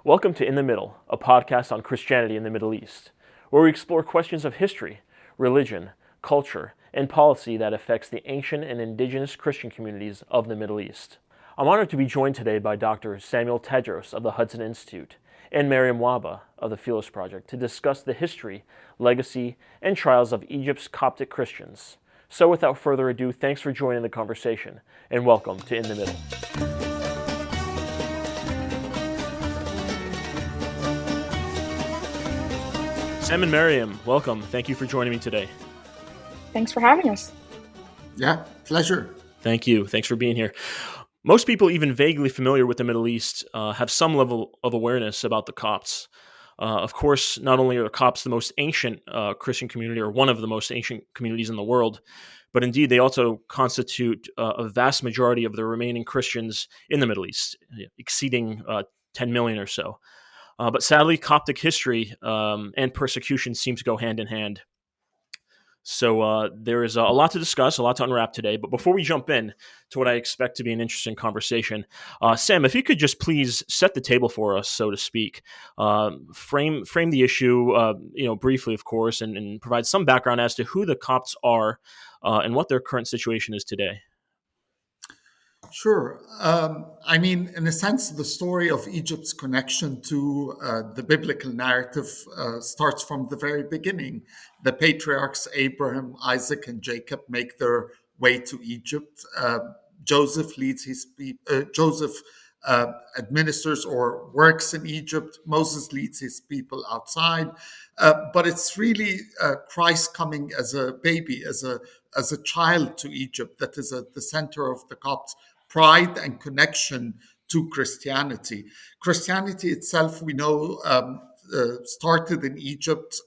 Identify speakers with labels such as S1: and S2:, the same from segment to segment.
S1: Welcome to In the Middle, a podcast on Christianity in the Middle East, where we explore questions of history, religion, culture, and policy that affects the ancient and indigenous Christian communities of the Middle East. I'm honored to be joined today by Dr. Samuel Tadros of the Hudson Institute and Mariam Wahba of the Philos Project to discuss the history, legacy, and trials of Egypt's Coptic Christians. So without further ado, thanks for joining the conversation, and welcome to In the Middle. Sam and Mariam, welcome. Thank you for joining me today.
S2: Thanks for having us.
S3: Yeah, pleasure.
S1: Thank you. Thanks for being here. Most people, even vaguely familiar with the Middle East, have some level of awareness about the Copts. Of course, not only are the Copts the most ancient Christian community, or one of the most ancient communities in the world, but indeed they also constitute a vast majority of the remaining Christians in the Middle East, exceeding 10 million or so. But sadly, Coptic history and persecution seem to go hand in hand. So there is a lot to discuss, a lot to unwrap today. But before we jump in to what I expect to be an interesting conversation, Sam, if you could just please set the table for us, so to speak, frame the issue, briefly, of course, and provide some background as to who the Copts are and what their current situation is today.
S3: Sure. In a sense, the story of Egypt's connection to the biblical narrative starts from the very beginning. The patriarchs Abraham, Isaac, and Jacob make their way to Egypt. Joseph administers or works in Egypt. Moses leads his people outside. But it's really Christ coming as a baby, as a child to Egypt that is at the center of the Copts' pride and connection to Christianity. Christianity itself, we know, started in Egypt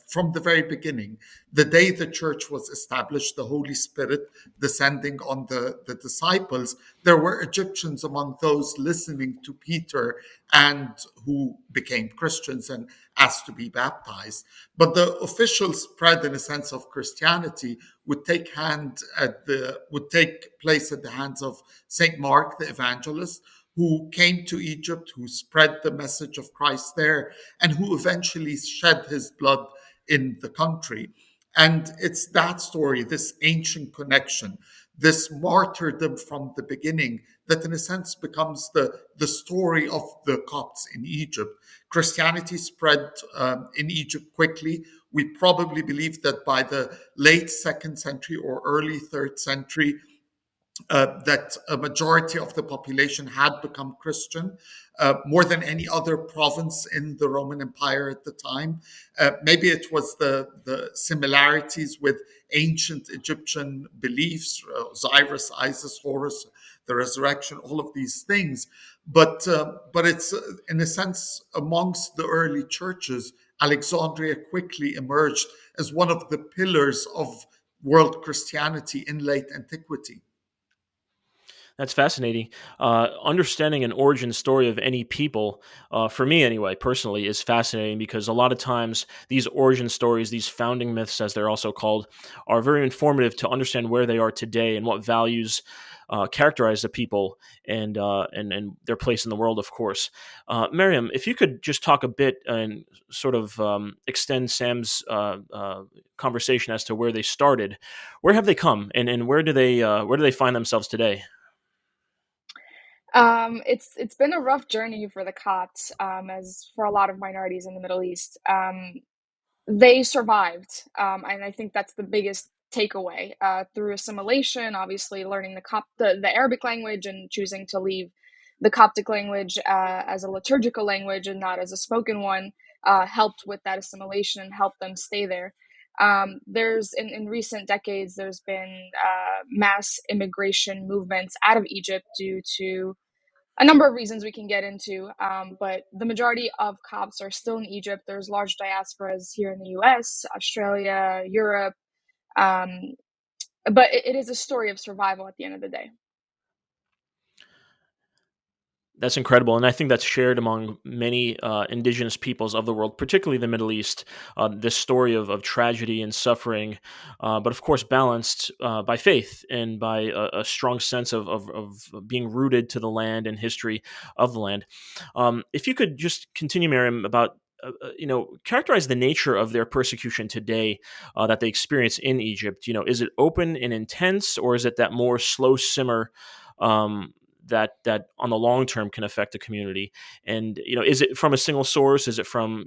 S3: from the very beginning. The day the church was established, the Holy Spirit descending on the disciples, there were Egyptians among those listening to Peter and who became Christians and asked to be baptized. But the official spread, in a sense, of Christianity would take place at the hands of Saint Mark the evangelist, who came to Egypt, who spread the message of Christ there, and who eventually shed his blood in the country. And it's that story, this ancient connection, this martyrdom from the beginning, that in a sense becomes the story of the Copts in Egypt. Christianity spread in Egypt quickly. We probably believe that by the late 2nd century or early 3rd century, that a majority of the population had become Christian, more than any other province in the Roman Empire at the time. Maybe it was the similarities with ancient Egyptian beliefs, Osiris, Isis, Horus, the resurrection, all of these things. But it's, in a sense, amongst the early churches, Alexandria quickly emerged as one of the pillars of world Christianity in late antiquity.
S1: That's fascinating. Understanding an origin story of any people, for me anyway, personally, is fascinating because a lot of times these origin stories, these founding myths, as they're also called, are very informative to understand where they are today and what values characterize the people and their place in the world, of course. Mariam, if you could just talk a bit and sort of extend Sam's conversation as to where they started, where have they come, and where do they find themselves today?
S2: It's been a rough journey for the Copts, as for a lot of minorities in the Middle East. They survived, and I think that's the biggest takeaway through assimilation. Obviously, learning the Arabic language and choosing to leave the Coptic language as a liturgical language and not as a spoken one helped with that assimilation and helped them stay there. There's in recent decades, there's been mass immigration movements out of Egypt due to a number of reasons we can get into, but the majority of Copts are still in Egypt. There's large diasporas here in the US, Australia, Europe, um, but it is a story of survival at the end of the day.
S1: That's incredible, and I think that's shared among many indigenous peoples of the world, particularly the Middle East. This story of tragedy and suffering, but of course balanced by faith and by a strong sense of being rooted to the land and history of the land. If you could just continue, Mariam, about characterize the nature of their persecution today that they experience in Egypt. Is it open and intense, or is it that more slow simmer? Um, that on the long term can affect the community, and is it from a single source, is it from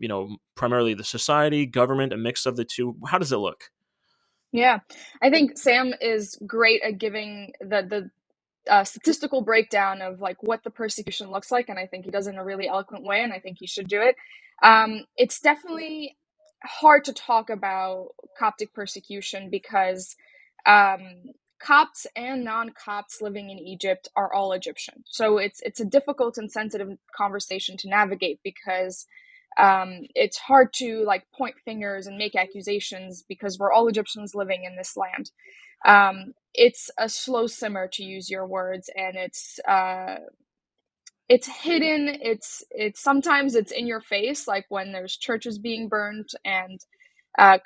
S1: primarily the society, government, a mix of the two? How does it look?
S2: Yeah, I think Sam is great at giving the statistical breakdown of like what the persecution looks like, and I think he does it in a really eloquent way, and I think he should do it. It's definitely hard to talk about Coptic persecution because um, Copts and non-Copts living in Egypt are all Egyptian, so it's a difficult and sensitive conversation to navigate because it's hard to like point fingers and make accusations because we're all Egyptians living in this land. It's a slow simmer, to use your words, and it's hidden. It's sometimes it's in your face, like when there's churches being burned and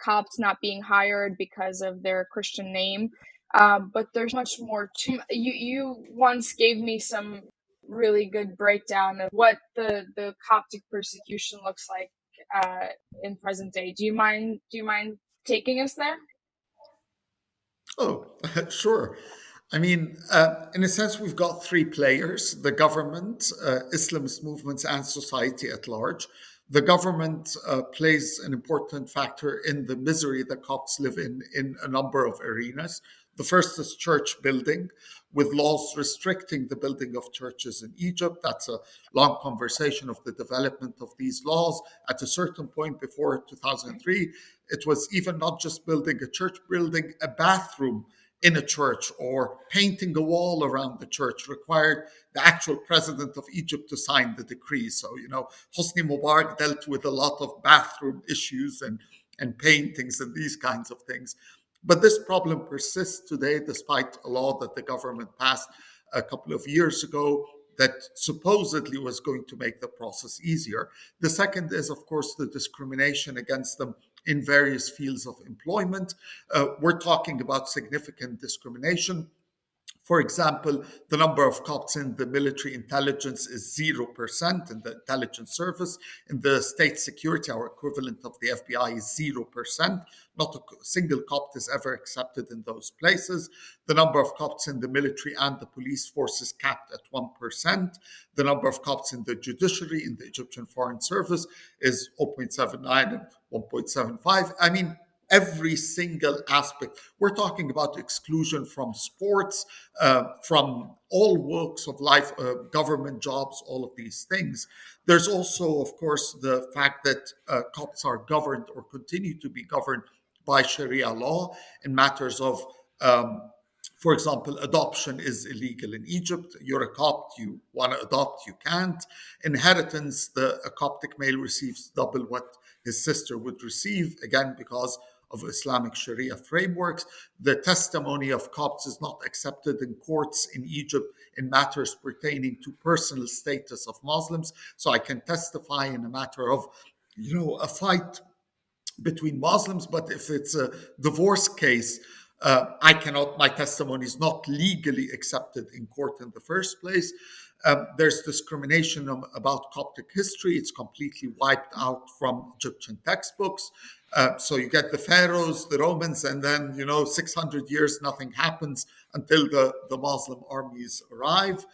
S2: cops not being hired because of their Christian name. But there's much more to you. You once gave me some really good breakdown of what the Coptic persecution looks like in present day. Do you mind taking us there?
S3: Oh, sure. I mean, in a sense, we've got three players: the government, Islamist movements, and society at large. The government plays an important factor in the misery that Copts live in a number of arenas. The first is church building, with laws restricting the building of churches in Egypt. That's a long conversation of the development of these laws. At a certain point before 2003, it was even not just building a church, building a bathroom in a church or painting a wall around the church required the actual president of Egypt to sign the decree. So, Hosni Mubarak dealt with a lot of bathroom issues and paintings and these kinds of things. But this problem persists today, despite a law that the government passed a couple of years ago that supposedly was going to make the process easier. The second is, of course, the discrimination against them in various fields of employment. We're talking about significant discrimination. For example, the number of Copts in the military intelligence is 0% in the intelligence service. In the state security, our equivalent of the FBI is 0%. Not a single Copt is ever accepted in those places. The number of Copts in the military and the police force is capped at 1%. The number of Copts in the judiciary, in the Egyptian Foreign Service, is 0.79 and 1.75. I mean, every single aspect. We're talking about exclusion from sports, from all walks of life, government jobs, all of these things. There's also, of course, the fact that Copts are governed or continue to be governed by Sharia law in matters of for example, adoption is illegal in Egypt. You're a Copt, you want to adopt, you can't. Inheritance, a Coptic male receives double what his sister would receive, again, because of Islamic Sharia frameworks. The testimony of Copts is not accepted in courts in Egypt in matters pertaining to personal status of Muslims. So I can testify in a matter of, a fight between Muslims, but if it's a divorce case, I cannot, my testimony is not legally accepted in court in the first place. There's discrimination about Coptic history. It's completely wiped out from Egyptian textbooks. So you get the pharaohs, the Romans, and then, 600 years, nothing happens until the Muslim armies arrive.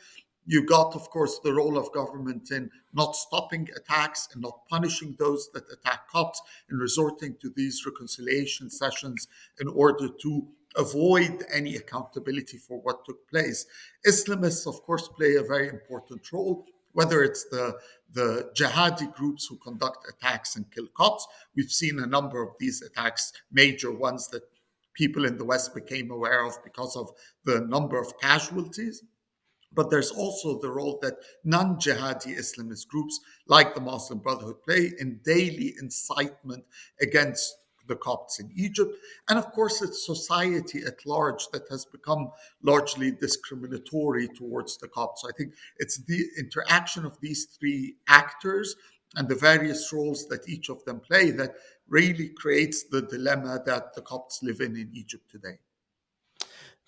S3: You got, of course, the role of government in not stopping attacks and not punishing those that attack Copts and resorting to these reconciliation sessions in order to avoid any accountability for what took place. Islamists, of course, play a very important role, whether it's the jihadi groups who conduct attacks and kill Copts. We've seen a number of these attacks, major ones that people in the West became aware of because of the number of casualties. But there's also the role that non-jihadi Islamist groups like the Muslim Brotherhood play in daily incitement against the Copts in Egypt. And of course, it's society at large that has become largely discriminatory towards the Copts. So I think it's the interaction of these three actors and the various roles that each of them play that really creates the dilemma that the Copts live in Egypt today.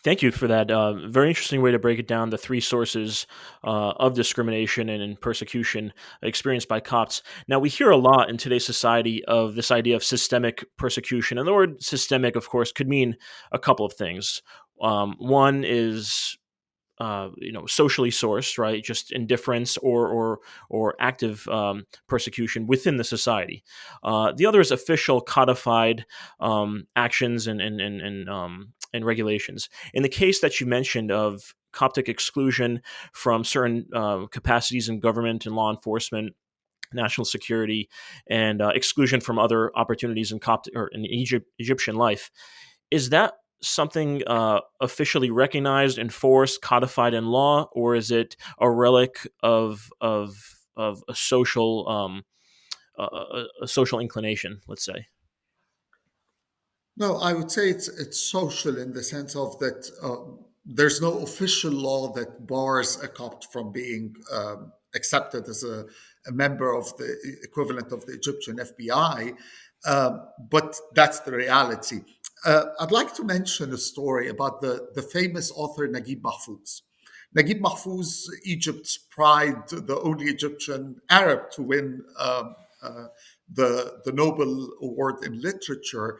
S1: Thank you for that. Very interesting way to break it down. The three sources of discrimination and persecution experienced by Copts. Now, we hear a lot in today's society of this idea of systemic persecution, and the word systemic, of course, could mean a couple of things. One is socially sourced, right? Just indifference or active persecution within the society. The other is official, codified actions and regulations. In the case that you mentioned of Coptic exclusion from certain capacities in government and law enforcement, national security, and exclusion from other opportunities in Coptic or in Egyptian life, is that something officially recognized, enforced, codified in law, or is it a relic of a social inclination? Let's say.
S3: No, I would say it's social in the sense of that there's no official law that bars a Copt from being accepted as a member of the equivalent of the Egyptian FBI, but that's the reality. I'd like to mention a story about the famous author Naguib Mahfouz. Naguib Mahfouz, Egypt's pride, the only Egyptian Arab to win the Nobel Award in Literature,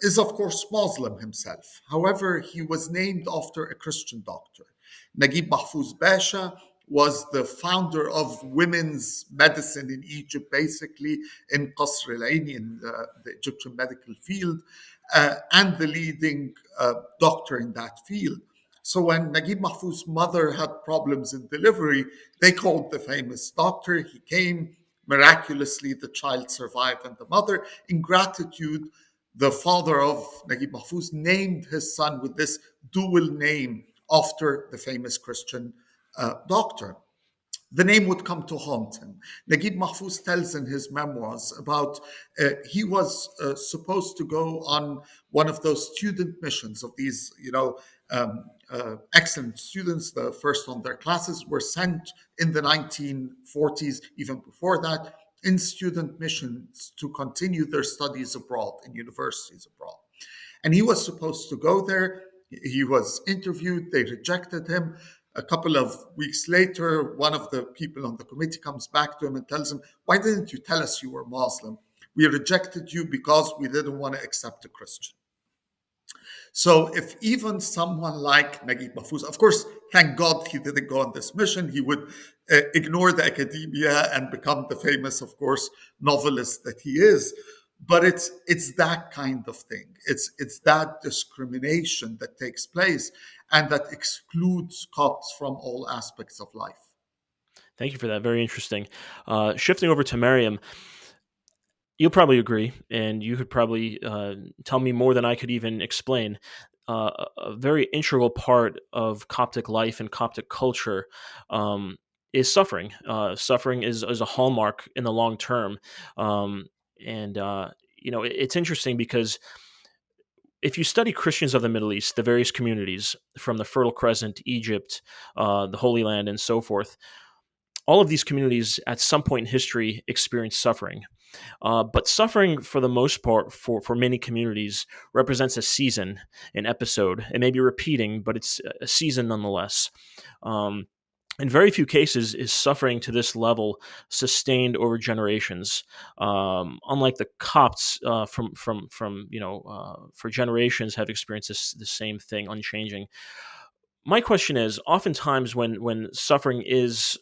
S3: is of course Muslim himself. However, he was named after a Christian doctor. Naguib Mahfouz Basha was the founder of women's medicine in Egypt, basically in Qasr al-Aini, in the Egyptian medical field, and the leading doctor in that field. So when Naguib Mahfouz's mother had problems in delivery, they called the famous doctor. He came. Miraculously, the child survived, and the mother, in gratitude, the father of Naguib Mahfouz named his son with this dual name after the famous Christian doctor. The name would come to haunt him. Naguib Mahfouz tells in his memoirs about he was supposed to go on one of those student missions of these, excellent students, the first on their classes, were sent in the 1940s, even before that, in student missions to continue their studies abroad in universities abroad. And he was supposed to go there. He was interviewed. They rejected him. A couple of weeks later, one of the people on the committee comes back to him and tells him, "Why didn't you tell us you were Muslim? We rejected you because we didn't want to accept a Christian." So if even someone like Naguib Mahfouz, of course, thank God he didn't go on this mission, he would ignore the academia and become the famous, of course, novelist that he is. But it's that kind of thing. It's that discrimination that takes place and that excludes Copts from all aspects of life.
S1: Thank you for that. Very interesting. Shifting over to Mariam, you'll probably agree, and you could probably tell me more than I could even explain. A very integral part of Coptic life and Coptic culture is suffering. Suffering is a hallmark in the long term, and it's interesting because if you study Christians of the Middle East, the various communities from the Fertile Crescent, Egypt, the Holy Land, and so forth, all of these communities at some point in history experienced suffering. But suffering, for the most part, for many communities, represents a season, an episode. It may be repeating, but it's a season nonetheless. In very few cases is suffering to this level sustained over generations. Unlike the Copts, for generations have experienced the same thing, unchanging. My question is, oftentimes when suffering is,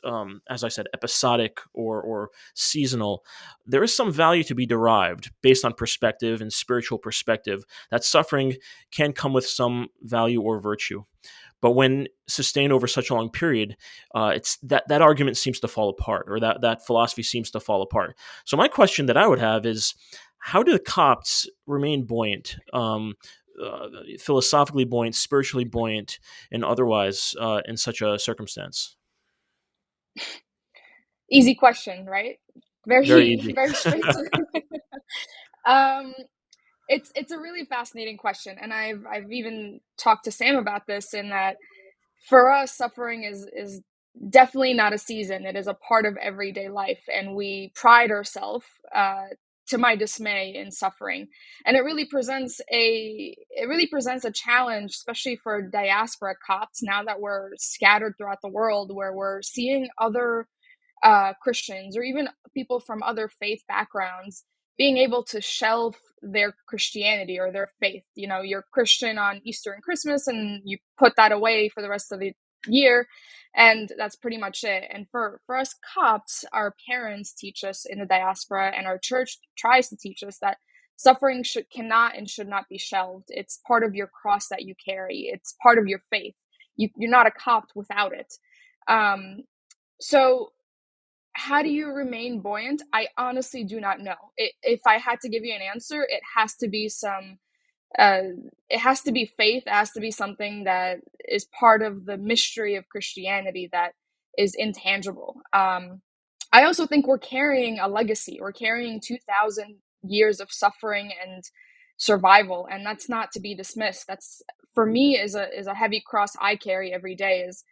S1: as I said, episodic or seasonal, there is some value to be derived based on perspective and spiritual perspective. That suffering can come with some value or virtue. But when sustained over such a long period, it's that argument seems to fall apart, or that philosophy seems to fall apart. So my question that I would have is, how do the Copts remain buoyant? Philosophically buoyant, spiritually buoyant, and otherwise in such a circumstance?
S2: Easy question, right?
S1: Very
S2: Very,
S1: easy.
S2: very straight to um, It's a really fascinating question, and I've even talked to Sam about this, in that for us, suffering is definitely not a season. It is a part of everyday life, and we pride ourselves, to my dismay, in suffering. And it really presents a challenge, especially for diaspora Copts, now that we're scattered throughout the world, where we're seeing other Christians, or even people from other faith backgrounds, being able to shelve their Christianity or their faith. You know, you're Christian on Easter and Christmas, and you put that away for the rest of the year, and that's pretty much it. And for us Copts, our parents teach us in the diaspora, and our church tries to teach us, that suffering cannot and should not be shelved. It's part of your cross that you carry. It's part of your faith. You're not a Copt without it. So how do you remain buoyant? I honestly do not know. If I had to give you an answer, it has to be uh, it has to be faith. It has to be something that is part of the mystery of Christianity that is intangible. I also think we're carrying a legacy. We're carrying 2,000 years of suffering and survival, and that's not to be dismissed. That's, for me, is a heavy cross I carry every day. Is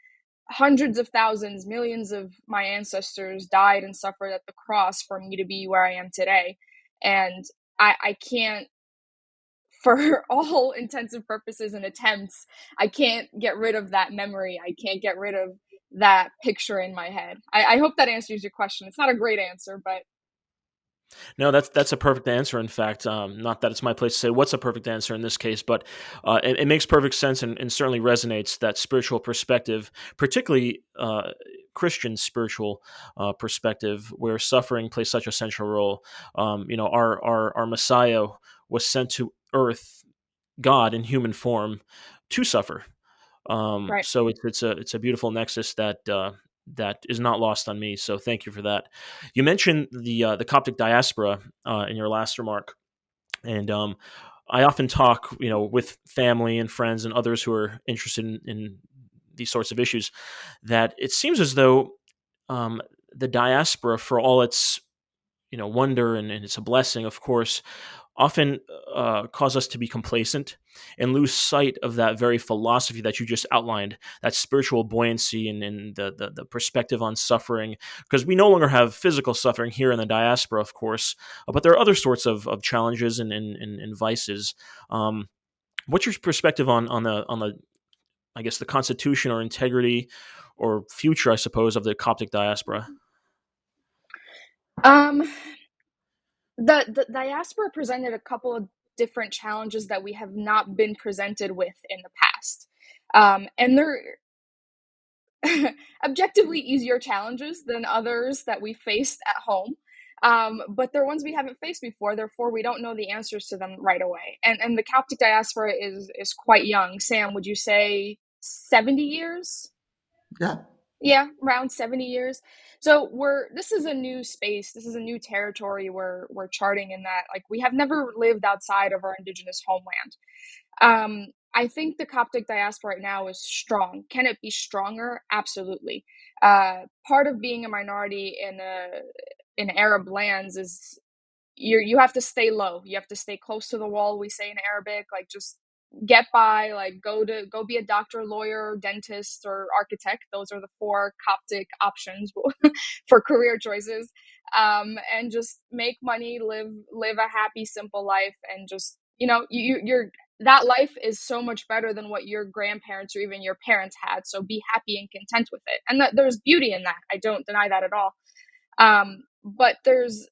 S2: hundreds of thousands, millions of my ancestors died and suffered at the cross for me to be where I am today. And I can't, for all intents and purposes and attempts, I can't get rid of that memory. I can't get rid of that picture in my head. I hope that answers your question. It's not a great answer, but
S1: No, that's a perfect answer. In fact, not that it's my place to say what's a perfect answer in this case, but it makes perfect sense, and certainly resonates, that spiritual perspective, particularly Christian spiritual perspective, where suffering plays such a central role. Our Messiah was sent to Earth, God in human form, to suffer.
S2: right.
S1: So it's a beautiful nexus that is not lost on me. So thank you for that. You mentioned the Coptic diaspora in your last remark, and I often talk, with family and friends and others who are interested in these sorts of issues, that it seems as though the diaspora, for all its wonder, and it's a blessing, of course, often cause us to be complacent and lose sight of that very philosophy that you just outlined, that spiritual buoyancy, and the perspective on suffering, because we no longer have physical suffering here in the diaspora, of course, but there are other sorts of challenges and vices. What's your perspective on the I guess the constitution or integrity or future, I suppose, of the Coptic diaspora?
S2: Um, the diaspora presented a couple of different challenges that we have not been presented with in the past. And they're objectively easier challenges than others that we faced at home. But they're ones we haven't faced before, therefore we don't know the answers to them right away. And the Coptic diaspora is quite young. Sam, would you say 70 years?
S3: Yeah.
S2: Yeah, around 70 years. So this is a new space. This is a new territory we're charting, in that, like, we have never lived outside of our indigenous homeland. I think the Coptic diaspora right now is strong. Can it be stronger? Absolutely. Part of being a minority in Arab lands is you have to stay low. You have to stay close to the wall. We say in Arabic, like, just get by, like, go be a doctor, lawyer, dentist, or architect. Those are the four Coptic options for career choices. And just make money, live a happy, simple life, and just, you're that life is so much better than what your grandparents or even your parents had. So be happy and content with it. And there's beauty in that. I don't deny that at all. But there's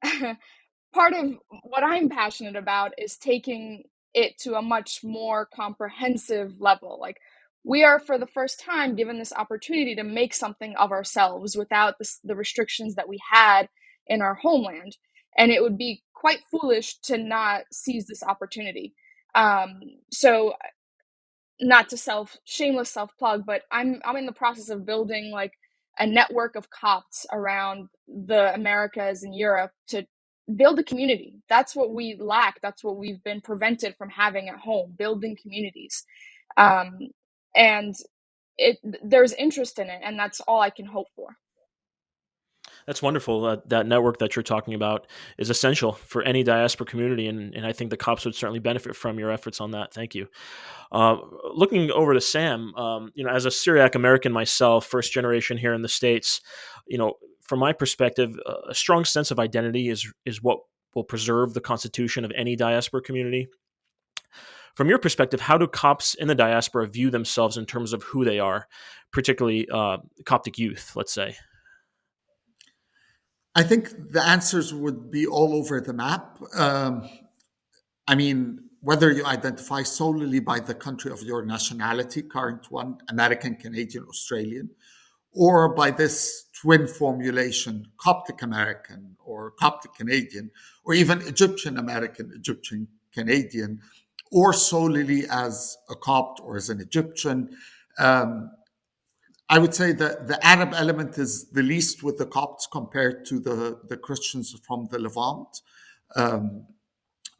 S2: part of what I'm passionate about is taking it to a much more comprehensive level. Like, we are, for the first time, given this opportunity to make something of ourselves without the restrictions that we had in our homeland. And it would be quite foolish to not seize this opportunity. Um, so not to shameless self plug, but I'm in the process of building, like, a network of Copts around the Americas and Europe to build a community. That's what we lack. That's what we've been prevented from having at home, building communities. Um, and there's interest in it, and that's all I can hope for.
S1: That's wonderful. That network that you're talking about is essential for any diaspora community, and I think the Copts would certainly benefit from your efforts on that. Thank you. Uh, Looking over to Sam, as a Syriac American myself, first generation here in the States, from my perspective, a strong sense of identity is what will preserve the constitution of any diaspora community. From your perspective, how do Copts in the diaspora view themselves in terms of who they are, particularly Coptic youth, let's say?
S3: I think the answers would be all over the map. I mean, whether you identify solely by the country of your nationality, current one, American, Canadian, Australian, or by this twin formulation, Coptic American or Coptic Canadian, or even Egyptian American, Egyptian Canadian, or solely as a Copt or as an Egyptian. Um, I would say that the Arab element is the least with the Copts compared to the Christians from the Levant. Um,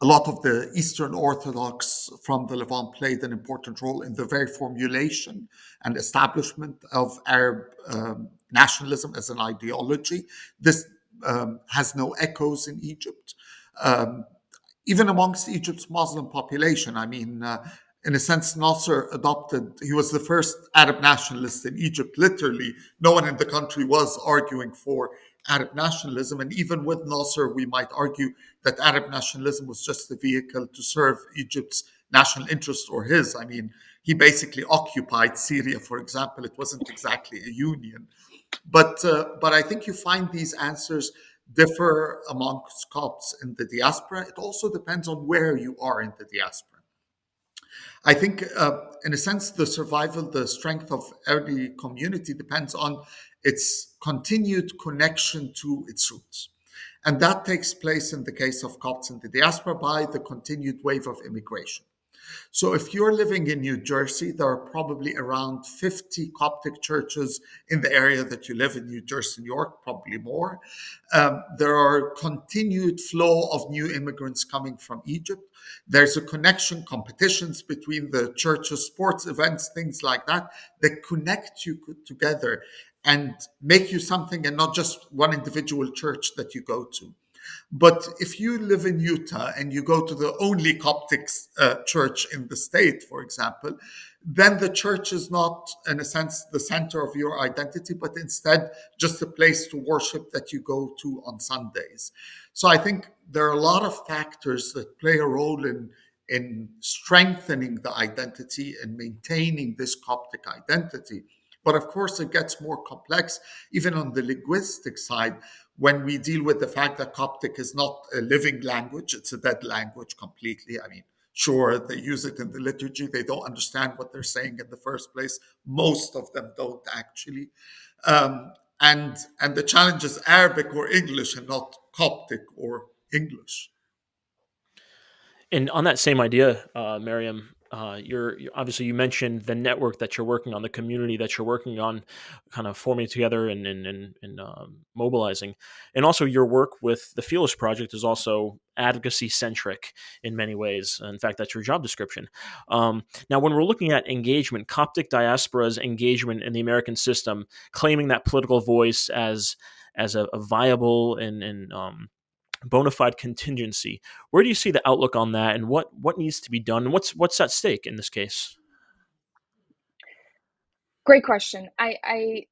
S3: a lot of the Eastern Orthodox from the Levant played an important role in the very formulation and establishment of Arab nationalism as an ideology. This has no echoes in Egypt. Um, Even amongst Egypt's Muslim population. I mean, in a sense, Nasser he was the first Arab nationalist in Egypt. Literally, no one in the country was arguing for Arab nationalism. And even with Nasser, we might argue that Arab nationalism was just a vehicle to serve Egypt's national interest or his. I mean, he basically occupied Syria, for example. It wasn't exactly a union. But I think you find these answers differ amongst Copts in the diaspora. It also depends on where you are in the diaspora. I think, in a sense, the survival, the strength of every community depends on its continued connection to its roots. And that takes place in the case of Copts in the diaspora by the continued wave of immigration. So if you're living in New Jersey, there are probably around 50 Coptic churches in the area that you live in, New Jersey, New York, probably more. There are continued flow of new immigrants coming from Egypt. There's a connection, competitions between the churches, sports events, things like that, that connect you together and make you something and not just one individual church that you go to. But if you live in Utah and you go to the only Coptic church in the state, for example, then the church is not, in a sense, the center of your identity, but instead just a place to worship that you go to on Sundays. So I think there are a lot of factors that play a role in strengthening the identity and maintaining this Coptic identity. But of course, it gets more complex, even on the linguistic side, when we deal with the fact that Coptic is not a living language, it's a dead language completely. I mean, sure, they use it in the liturgy. They don't understand what they're saying in the first place. Most of them don't actually. And the challenge is Arabic or English and not Coptic or English.
S1: And on that same idea, Mariam, obviously you mentioned the network that you're working on, the community that you're working on, kind of forming together and mobilizing, and also your work with the Philos Project is also advocacy centric in many ways. In fact, that's your job description. Now, when we're looking at engagement, Coptic diaspora's engagement in the American system, claiming that political voice as a viable and bona fide contingency. Where do you see the outlook on that, and what needs to be done, and what's at stake in this case?
S2: Great question. I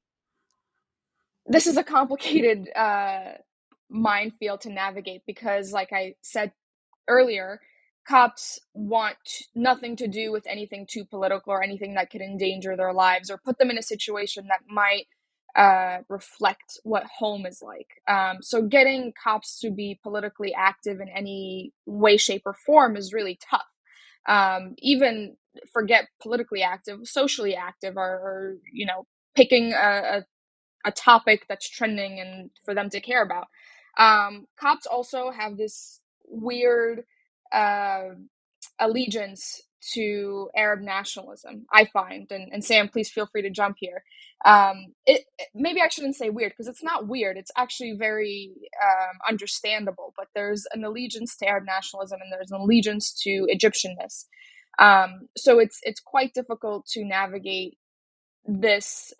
S2: This is a complicated minefield to navigate because, like I said earlier, cops want nothing to do with anything too political or anything that could endanger their lives or put them in a situation that might reflect what home is like. So getting cops to be politically active in any way, shape, or form is really tough. Even forget politically active, socially active, or picking a topic that's trending and for them to care about. Cops also have this weird uh, allegiance to Arab nationalism, I find. And Sam, please feel free to jump here. Maybe I shouldn't say weird because it's not weird. It's actually very understandable. But there's an allegiance to Arab nationalism and there's an allegiance to Egyptianness. So it's quite difficult to navigate this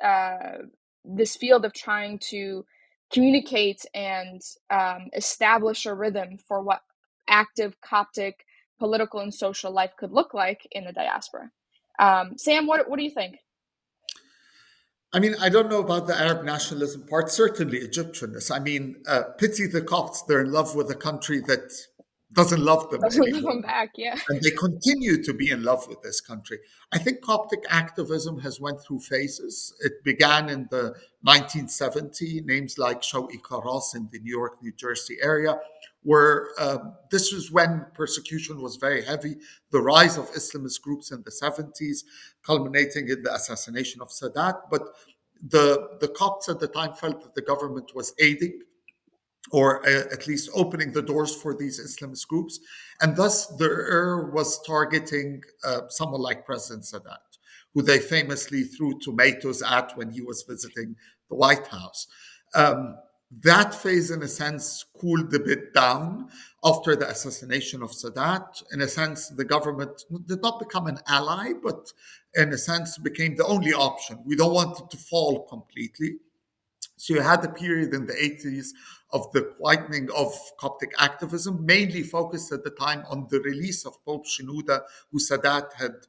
S2: this field of trying to communicate and establish a rhythm for what active Coptic political and social life could look like in the diaspora. Sam, what do you think?
S3: I mean, I don't know about the Arab nationalism part, certainly Egyptianness. I mean, pity the Copts, they're in love with a country that doesn't love them
S2: Doesn't live
S3: anymore.
S2: them back, yeah.
S3: And they continue to be in love with this country. I think Coptic activism has went through phases. It began in the 1970s, names like Shawqi Karas in the New York, New Jersey area, where this was when persecution was very heavy, the rise of Islamist groups in the 70s, culminating in the assassination of Sadat. But the Copts at the time felt that the government was aiding or at least opening the doors for these Islamist groups. And thus, the was targeting someone like President Sadat, who they famously threw tomatoes at when he was visiting the White House. That phase, in a sense, cooled a bit down after the assassination of Sadat. In a sense, the government did not become an ally, but in a sense became the only option. We don't want it to fall completely. So you had a period in the 80s of the quietening of Coptic activism, mainly focused at the time on the release of Pope Shenouda, who Sadat had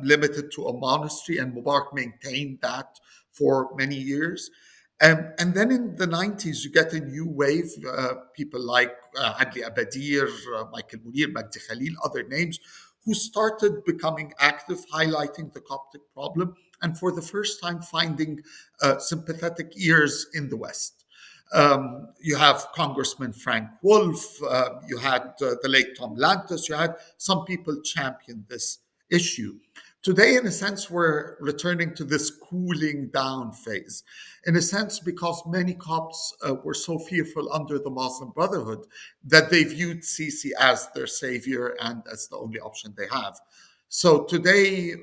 S3: limited to a monastery, and Mubarak maintained that for many years. And then in the 90s, you get a new wave, people like Adli Abadir, Michael Munir, Magdi Khalil, other names, who started becoming active, highlighting the Coptic problem, and for the first time finding sympathetic ears in the West. You have Congressman Frank Wolf, you had the late Tom Lantos, you had some people champion this issue. Today, in a sense, we're returning to this cooling down phase. In a sense, because many Copts were so fearful under the Muslim Brotherhood that they viewed Sisi as their savior and as the only option they have. So today,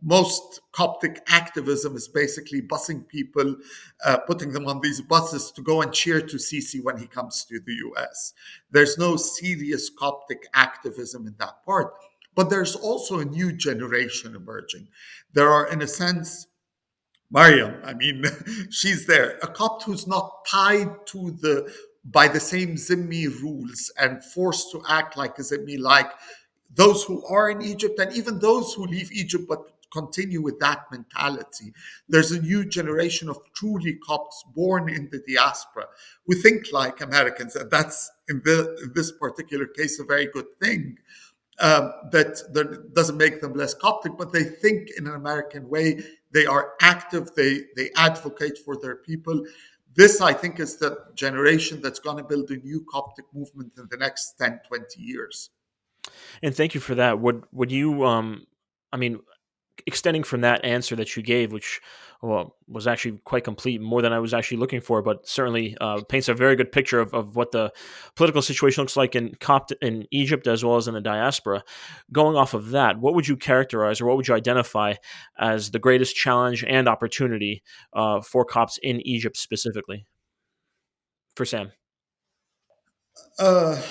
S3: most Coptic activism is basically busing people, putting them on these buses to go and cheer to Sisi when he comes to the US. There's no serious Coptic activism in that part. But there's also a new generation emerging. There are, in a sense, Mariam, I mean, she's there, a Copt who's not tied to by the same Zimmi rules and forced to act like a Zimmi, like those who are in Egypt and even those who leave Egypt but continue with that mentality. There's a new generation of truly Copts born in the diaspora who think like Americans, and that's in this particular case a very good thing. That doesn't make them less Coptic, but they think in an American way. They are active. They advocate for their people. This, I think, is the generation that's going to build a new Coptic movement in the next 10, 20 years.
S1: And thank you for that. Would you I mean, extending from that answer that you gave, which was actually quite complete, more than I was actually looking for, but certainly paints a very good picture of what the political situation looks like in Egypt as well as in the diaspora. Going off of that, what would you characterize or what would you identify as the greatest challenge and opportunity for Copts in Egypt specifically? For Sam.
S3: Uh,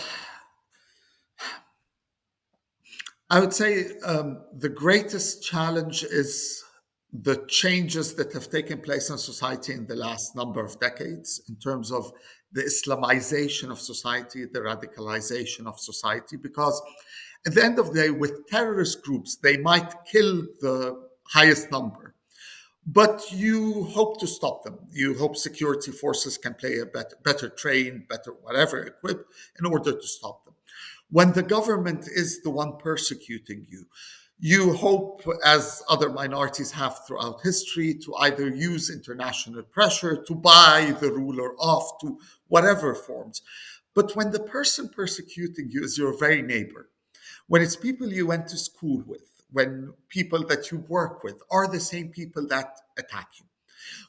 S3: I would say the greatest challenge is the changes that have taken place in society in the last number of decades in terms of the Islamization of society, the radicalization of society, because at the end of the day, with terrorist groups, they might kill the highest number, but you hope to stop them. You hope security forces can play a better trained, better whatever equipped in order to stop them. When the government is the one persecuting you, you hope, as other minorities have throughout history, to either use international pressure, to buy the ruler off, to whatever forms. But when the person persecuting you is your very neighbor, when it's people you went to school with, when people that you work with are the same people that attack you,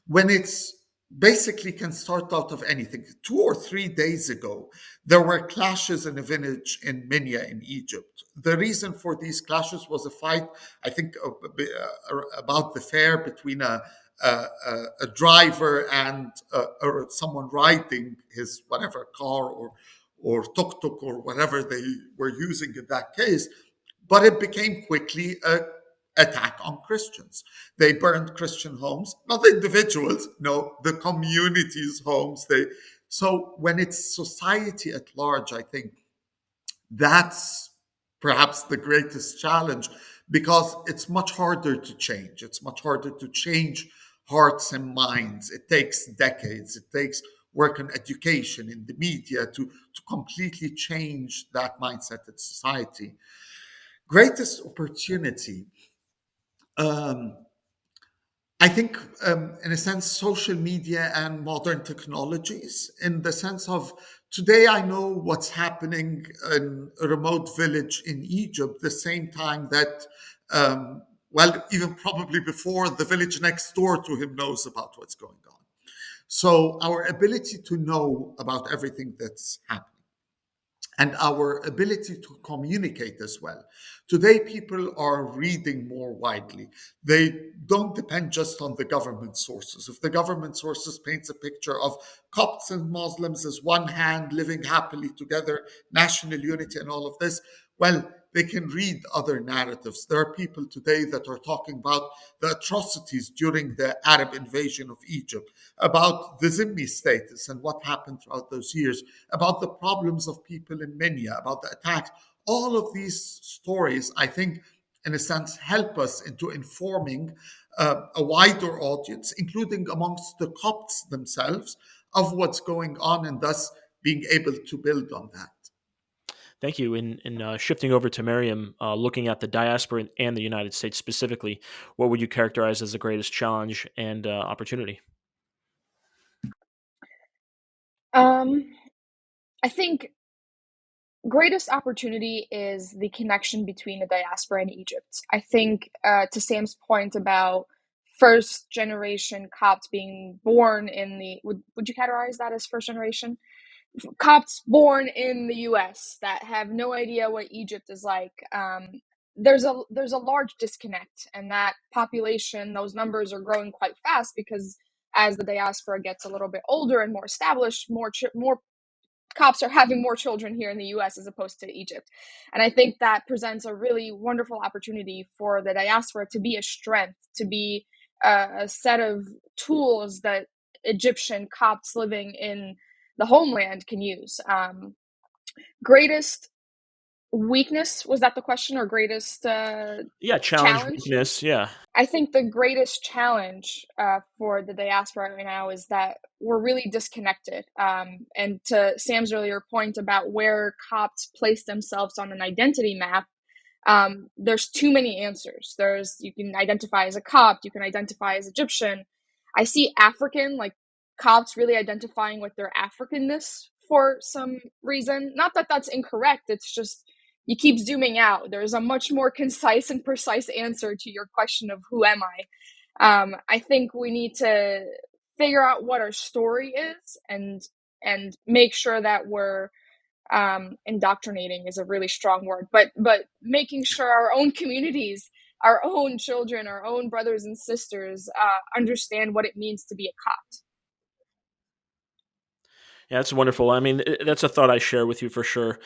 S3: when it's basically can start out of anything. 2 or 3 days ago, there were clashes in a village in Minya in Egypt. The reason for these clashes was a fight, I think, about the fare between a driver and or someone riding his whatever car or tuk-tuk or whatever they were using in that case. But it became quickly attack on Christians. They burned Christian homes, not the individuals, no, the communities' homes. So when it's society at large, I think that's perhaps the greatest challenge, because it's much harder to change. It's much harder to change hearts and minds. It takes decades. It takes work on education in the media to completely change that mindset in society. Greatest opportunity. Um, I think, in a sense, social media and modern technologies, in the sense of today, I know what's happening in a remote village in Egypt, the same time that, well, even probably before the village next door to him knows about what's going on. So, our ability to know about everything that's happening and our ability to communicate as well. Today, people are reading more widely. They don't depend just on the government sources. If the government sources paints a picture of Copts and Muslims as one hand living happily together, national unity, and all of this, well, they can read other narratives. There are people today that are talking about the atrocities during the Arab invasion of Egypt, about the Zimmi status and what happened throughout those years, about the problems of people in Minya, about the attacks. All of these stories, I think, in a sense, help us into informing a wider audience, including amongst the Copts themselves, of what's going on, and thus being able to build on that.
S1: Thank you. In shifting over to Mariam, looking at the diaspora and the United States specifically, what would you characterize as the greatest challenge and opportunity?
S2: Um, I think greatest opportunity is the connection between the diaspora and Egypt. I think, to Sam's point about first generation Copts being born in the would you categorize that as first generation? Copts born in the U.S. that have no idea what Egypt is like. There's a large disconnect, and that population, those numbers are growing quite fast because as the diaspora gets a little bit older and more established, more Copts are having more children here in the US as opposed to Egypt. And I think that presents a really wonderful opportunity for the diaspora to be a strength, to be a set of tools that Egyptian Copts living in the homeland can use. Greatest weakness, was that the question, or greatest
S1: Yeah, challenge,
S2: challenge?
S1: weakness. Yeah.
S2: I think the greatest challenge for the diaspora right now is that we're really disconnected. And to Sam's earlier point about where Copts place themselves on an identity map, there's too many answers. You can identify as a Copt, you can identify as Egyptian. I see African, like Copts really identifying with their Africanness for some reason. Not that that's incorrect, it's just you keep zooming out. There's a much more concise and precise answer to your question of who am I. I think we need to figure out what our story is and make sure that we're indoctrinating is a really strong word, but making sure our own communities, our own children, our own brothers and sisters understand what it means to be a Copt.
S1: Yeah, that's wonderful. I mean, that's a thought I share with you for sure.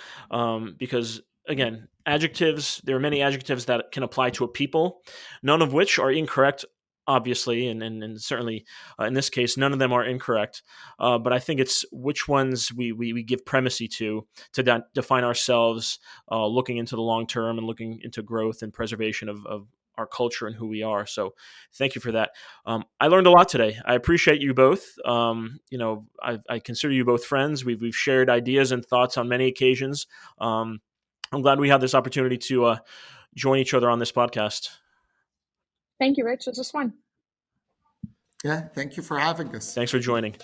S1: Because again, adjectives, there are many adjectives that can apply to a people, none of which are incorrect, obviously. And certainly in this case, none of them are incorrect. But I think it's which ones we give primacy to define ourselves, looking into the long term and looking into growth and preservation of our culture and who we are. So thank you for that. I learned a lot today. I appreciate you both. I consider you both friends. We've shared ideas and thoughts on many occasions. I'm glad we had this opportunity to join each other on this podcast.
S2: Thank you, Rich. This was fun.
S3: Yeah, thank you for having us.
S1: Thanks for joining.